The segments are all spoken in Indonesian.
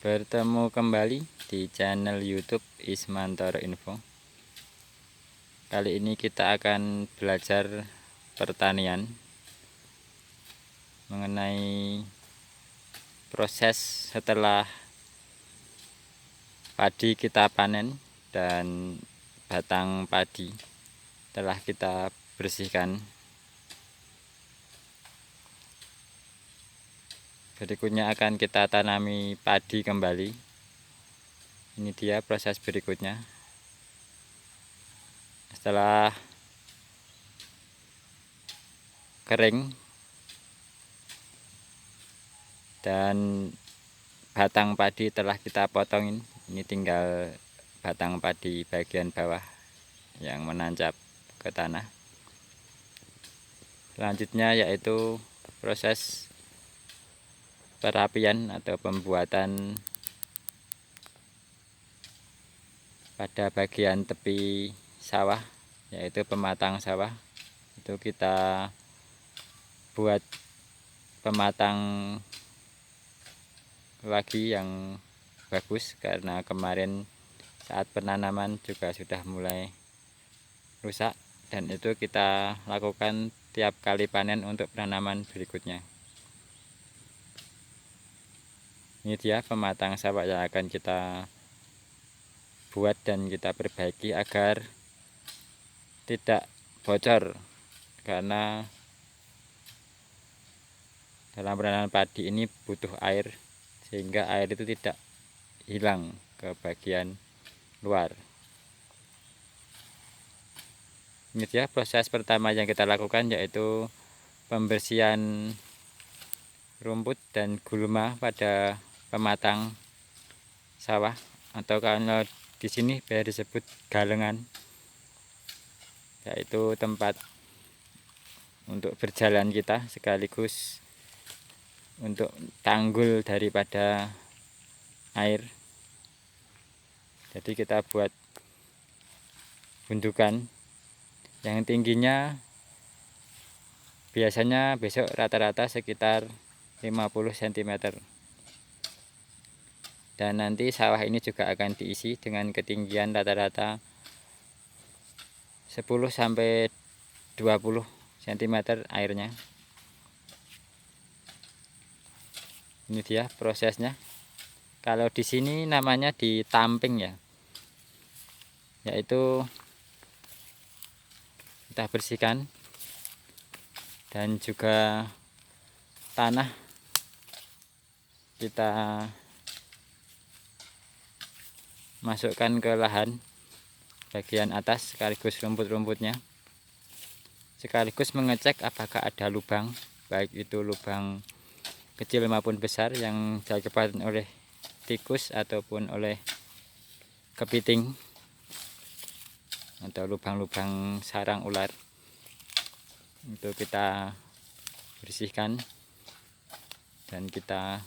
Bertemu kembali di channel YouTube Ismantoro Info. Kali ini kita akan belajar pertanian mengenai proses setelah padi kita panen dan batang padi telah kita bersihkan. Berikutnya akan kita tanami padi kembali. Ini dia proses berikutnya. Setelah kering dan batang padi telah kita potongin, ini tinggal batang padi bagian bawah yang menancap ke tanah. Selanjutnya yaitu proses perapian atau pembuatan pada bagian tepi sawah, yaitu pematang sawah. Itu kita buat pematang lagi yang bagus, karena kemarin saat penanaman juga sudah mulai rusak, dan itu kita lakukan tiap kali panen untuk penanaman berikutnya. Ini dia pematang sawah yang akan kita buat dan kita perbaiki agar tidak bocor, karena dalam penanaman padi ini butuh air, sehingga air itu tidak hilang ke bagian luar. Ini dia proses pertama yang kita lakukan, yaitu pembersihan rumput dan gulma pada pematang sawah, atau kalau di sini biasa disebut galengan, yaitu tempat untuk berjalan kita sekaligus untuk tanggul daripada air. Jadi kita buat gundukan yang tingginya biasanya besok rata-rata sekitar 50 cm. Dan nanti sawah ini juga akan diisi dengan ketinggian rata-rata 10 sampai 20 cm airnya. Ini dia prosesnya. Kalau di sini namanya ditamping ya. Yaitu kita bersihkan dan juga tanah kita masukkan ke lahan bagian atas sekaligus rumput-rumputnya, sekaligus mengecek apakah ada lubang, baik itu lubang kecil maupun besar yang diakibatkan oleh tikus ataupun oleh kepiting atau lubang-lubang sarang ular. Itu kita bersihkan dan kita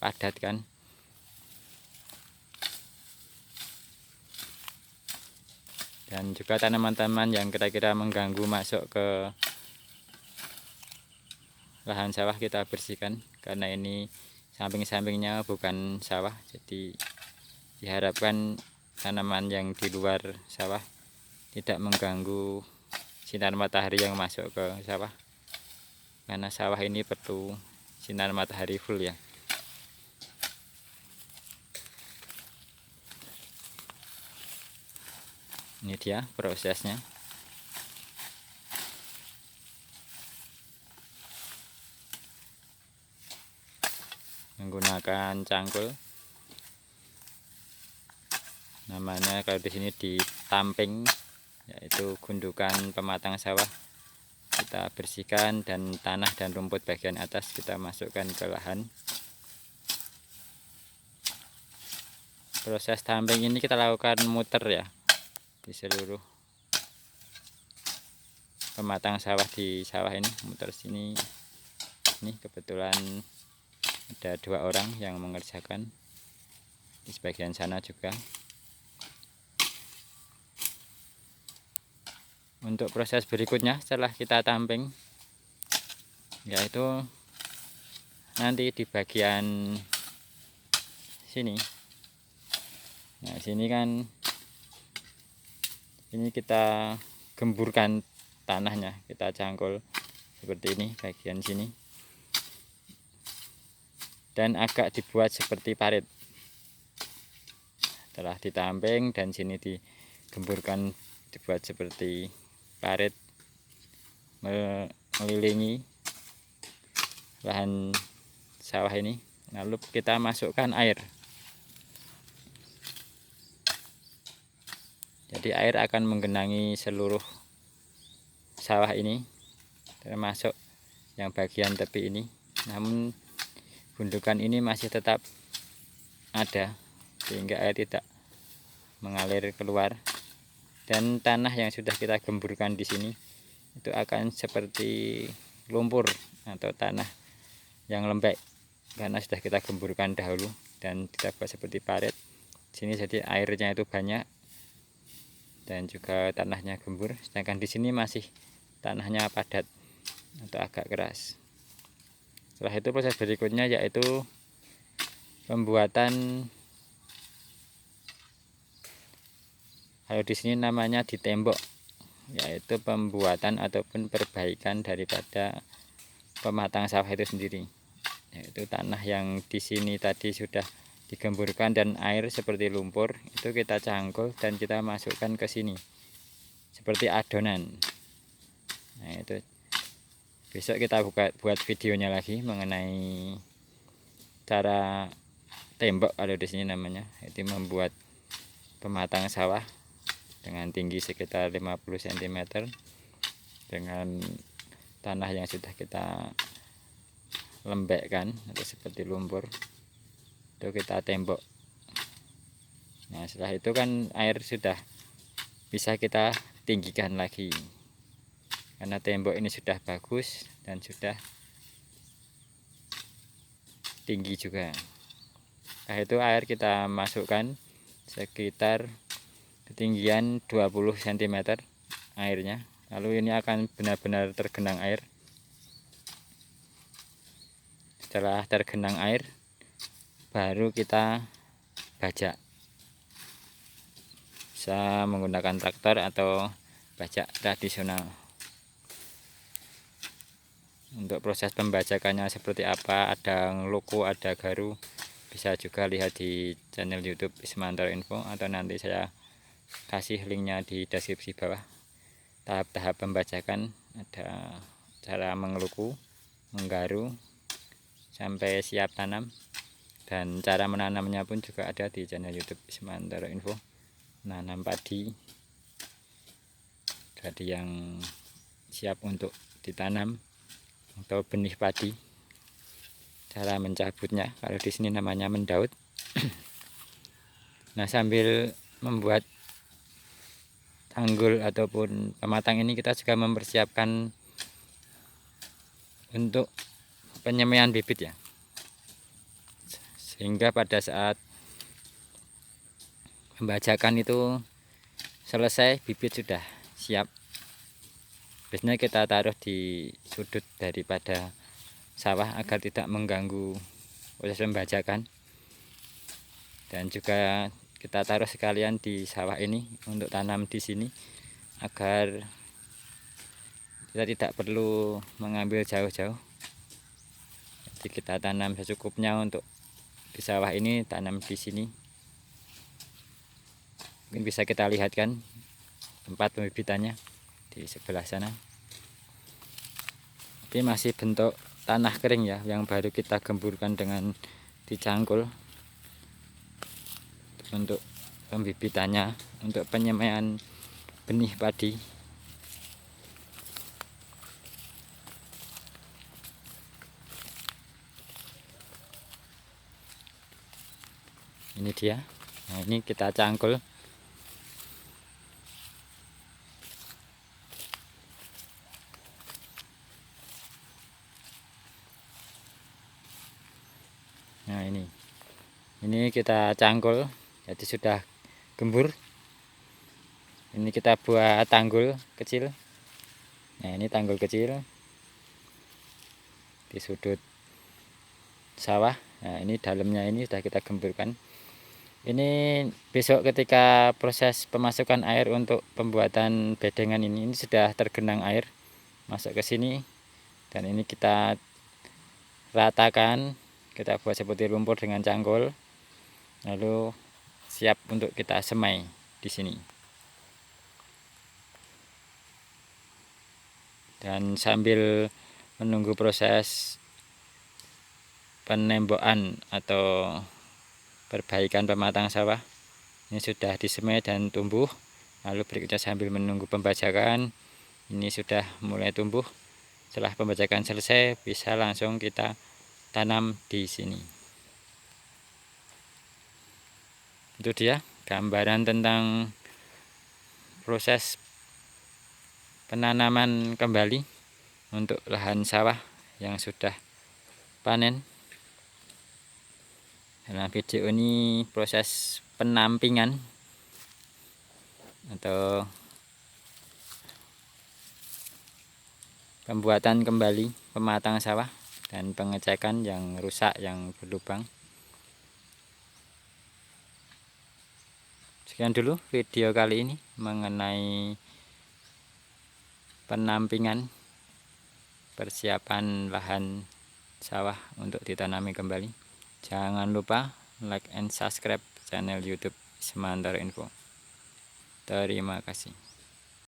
padatkan. Dan juga tanaman-tanaman yang kira-kira mengganggu masuk ke lahan sawah kita bersihkan, karena ini samping-sampingnya bukan sawah, jadi diharapkan tanaman yang di luar sawah tidak mengganggu sinar matahari yang masuk ke sawah, karena sawah ini perlu sinar matahari full ya. Ini dia prosesnya. Menggunakan cangkul, namanya kalau di sini ditamping, yaitu gundukan pematang sawah. Kita bersihkan dan tanah dan rumput bagian atas kita masukkan ke lahan. Proses tamping ini kita lakukan muter ya, di seluruh pematang sawah di sawah ini, muter sini. Ini kebetulan ada 2 orang yang mengerjakan, di sebagian sana juga. Untuk proses berikutnya setelah kita tamping, yaitu nanti di bagian sini. Nah sini kan ini kita gemburkan tanahnya, kita cangkul seperti ini bagian sini, dan agak dibuat seperti parit. Setelah ditamping dan sini digemburkan, dibuat seperti parit mengelilingi lahan sawah ini. Lalu kita masukkan air. Jadi air akan menggenangi seluruh sawah ini, termasuk yang bagian tepi ini. Namun gundukan ini masih tetap ada, sehingga air tidak mengalir keluar. Dan tanah yang sudah kita gemburkan di sini itu akan seperti lumpur atau tanah yang lembek, karena sudah kita gemburkan dahulu dan kita buat seperti parit. Sini jadi airnya itu banyak dan juga tanahnya gembur, sedangkan di sini masih tanahnya padat atau agak keras. Setelah itu proses berikutnya yaitu pembuatan, kalau di sini namanya ditembok, yaitu pembuatan ataupun perbaikan daripada pematang sawah itu sendiri. Yaitu tanah yang di sini tadi sudah digemburkan dan air seperti lumpur itu kita cangkul dan kita masukkan ke sini seperti adonan. Nah itu besok kita buat videonya lagi mengenai cara tembok, kalau di sini namanya itu membuat pematang sawah dengan tinggi sekitar 50 cm dengan tanah yang sudah kita lembekkan atau seperti lumpur, itu kita tembok. Nah setelah itu kan air sudah bisa kita tinggikan lagi, karena tembok ini sudah bagus dan sudah tinggi juga. Nah itu air kita masukkan sekitar ketinggian 20 cm airnya. Lalu ini akan benar-benar tergenang air. Setelah tergenang air baru kita bajak, bisa menggunakan traktor atau bajak tradisional. Untuk proses pembajakannya seperti apa, ada ngeluku, ada garu, bisa juga lihat di channel YouTube Ismantoro Info, atau nanti saya kasih linknya di deskripsi bawah. Tahap-tahap pembajakan, ada cara mengeluku, menggaru sampai siap tanam, dan cara menanamnya pun juga ada di channel YouTube Ismantoro Info. Menanam padi yang siap untuk ditanam atau benih padi, cara mencabutnya, kalau di sini namanya mendaut. Nah sambil membuat tanggul ataupun pematang ini, kita juga mempersiapkan untuk penyemaian bibit ya, sehingga pada saat pembajakan itu selesai, bibit sudah siap. Biasanya kita taruh di sudut daripada sawah agar tidak mengganggu proses pembajakan, dan juga kita taruh sekalian di sawah ini untuk tanam di sini agar kita tidak perlu mengambil jauh-jauh. Jadi kita tanam secukupnya untuk di sawah ini, tanam di sini. Mungkin bisa kita lihat kan tempat pembibitannya di sebelah sana. Ini masih bentuk tanah kering ya, yang baru kita gemburkan dengan dicangkul untuk pembibitannya, untuk penyemaian benih padi. Ini dia. Nah ini kita cangkul. Nah ini kita cangkul, jadi sudah gembur. Ini kita buat tanggul kecil. Nah ini tanggul kecil di sudut sawah Nah, ini dalamnya ini sudah kita gemburkan. Ini besok ketika proses pemasukan air untuk pembuatan bedengan ini sudah tergenang air masuk ke sini, dan ini kita ratakan, kita buat seperti lumpur dengan cangkul, lalu siap untuk kita semai di sini. Dan sambil menunggu proses penembokan atau perbaikan pematang sawah ini sudah disemai dan tumbuh, lalu berikutnya sambil menunggu pembajakan ini sudah mulai tumbuh. Setelah pembajakan selesai bisa langsung kita tanam di sini. Itu dia gambaran tentang proses penanaman kembali untuk lahan sawah yang sudah panen. Dalam video ini proses penampingan atau pembuatan kembali pematang sawah dan pengecekan yang rusak, yang berlubang. Sekian dulu video kali ini mengenai penampingan persiapan lahan sawah untuk ditanami kembali. Jangan lupa like and subscribe channel YouTube Semantara Info. Terima kasih.